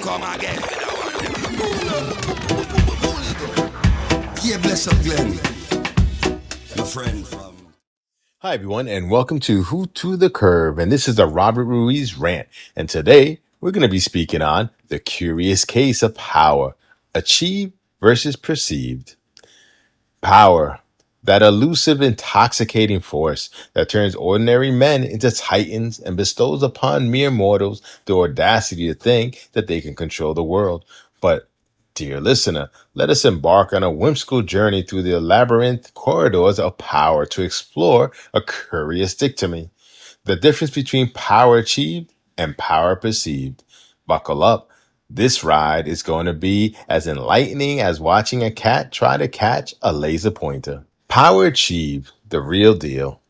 come again. Yeah, bless up Glenn, my friend from. Hi, everyone, and welcome to Who to the Curve. And this is the Robert Ruiz rant. And today we're going to be speaking on the curious case of power, achieved versus perceived. Power, that elusive, intoxicating force that turns ordinary men into titans and bestows upon mere mortals the audacity to think that they can control the world. But, dear listener, let us embark on a whimsical journey through the labyrinth corridors of power to explore a curious dichotomy. The difference between power achieved and power perceived. Buckle up. This ride is going to be as enlightening as watching a cat try to catch a laser pointer. Power achieved, the real deal.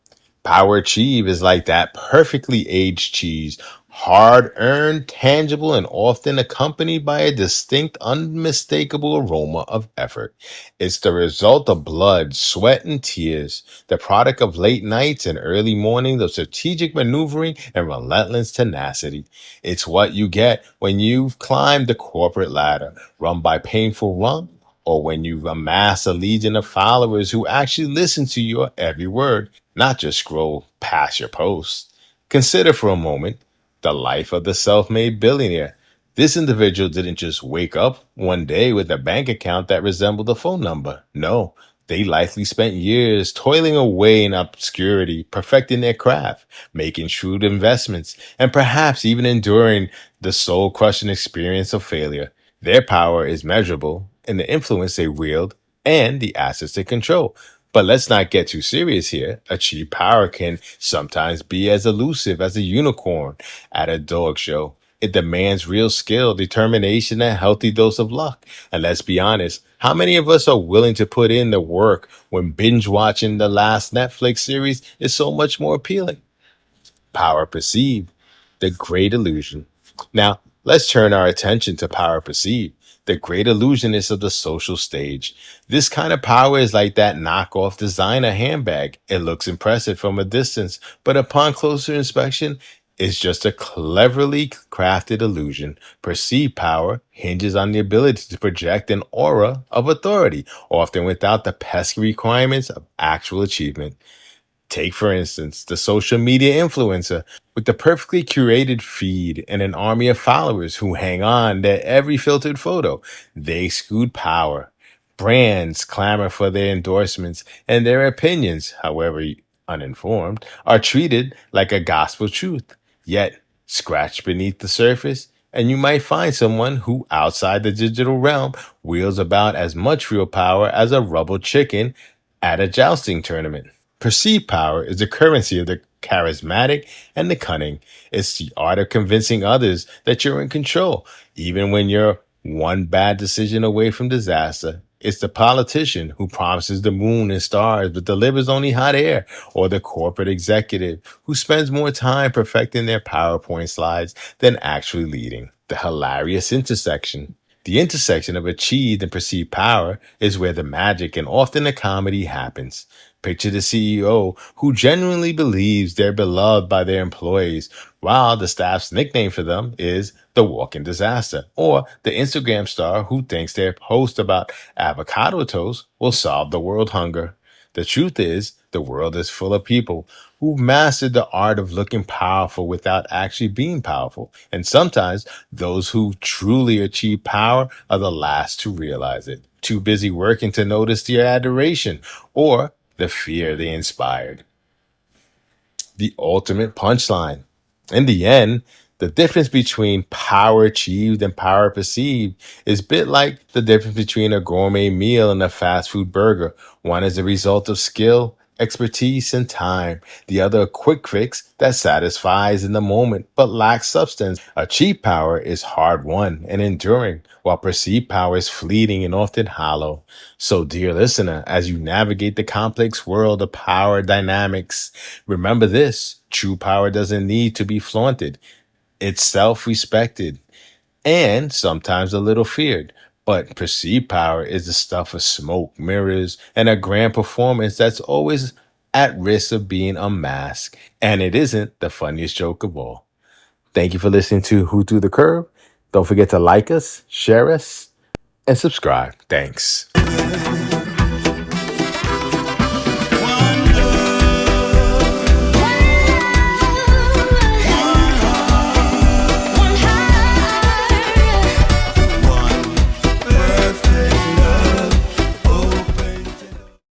Power achieved is like that perfectly aged cheese, hard earned, tangible, and often accompanied by a distinct, unmistakable aroma of effort. It's the result of blood, sweat, and tears, the product of late nights and early mornings of strategic maneuvering and relentless tenacity. It's what you get when you've climbed the corporate ladder, run by painful rung, or when you've amassed a legion of followers who actually listen to your every word, not just scroll past your posts. Consider for a moment the life of the self made billionaire. This individual didn't just wake up one day with a bank account that resembled a phone number. No, they likely spent years toiling away in obscurity, perfecting their craft, making shrewd investments, and perhaps even enduring the soul crushing experience of failure. Their power is measurable in the influence they wield and the assets they control. But let's not get too serious here. Achieved power can sometimes be as elusive as a unicorn at a dog show. It demands real skill, determination, and a healthy dose of luck. And let's be honest, how many of us are willing to put in the work when binge watching the last Netflix series is so much more appealing? Power perceived, the great illusion. Now, let's turn our attention to power perceived, the great illusionist of the social stage. This kind of power is like that knockoff designer handbag. It looks impressive from a distance, but upon closer inspection, it's just a cleverly crafted illusion. Perceived power hinges on the ability to project an aura of authority, often without the pesky requirements of actual achievement. Take, for instance, the social media influencer with the perfectly curated feed and an army of followers who hang on to every filtered photo. They exude power. Brands clamor for their endorsements, and their opinions, however uninformed, are treated like a gospel truth. Yet, scratch beneath the surface, and you might find someone who, outside the digital realm, wields about as much real power as a rubble chicken at a jousting tournament. Perceived power is the currency of the charismatic and the cunning. It's the art of convincing others that you're in control, even when you're one bad decision away from disaster. It's the politician who promises the moon and stars but delivers only hot air, or the corporate executive who spends more time perfecting their PowerPoint slides than actually leading. The hilarious intersection. The intersection of achieved and perceived power is where the magic and often the comedy happens. Picture the CEO who genuinely believes they're beloved by their employees, while the staff's nickname for them is the walking disaster, or the Instagram star who thinks their post about avocado toast will solve the world hunger. The truth is, the world is full of people who've mastered the art of looking powerful without actually being powerful. And sometimes those who truly achieve power are the last to realize it, too busy working to notice their adoration or the fear they inspired. The ultimate punchline. In the end, the difference between power achieved and power perceived is a bit like the difference between a gourmet meal and a fast food burger. One is a result of skill, expertise, and time. The other a quick fix that satisfies in the moment but lacks substance. Achieved power is hard won and enduring, while perceived power is fleeting and often hollow. So, dear listener, as you navigate the complex world of power dynamics, remember this: true power doesn't need to be flaunted. It's self-respected and sometimes a little feared. But perceived power is the stuff of smoke, mirrors, and a grand performance that's always at risk of being unmasked. And it isn't the funniest joke of all. Thank you for listening to Who Threw the Curve. Don't forget to like us, share us, and subscribe. Thanks.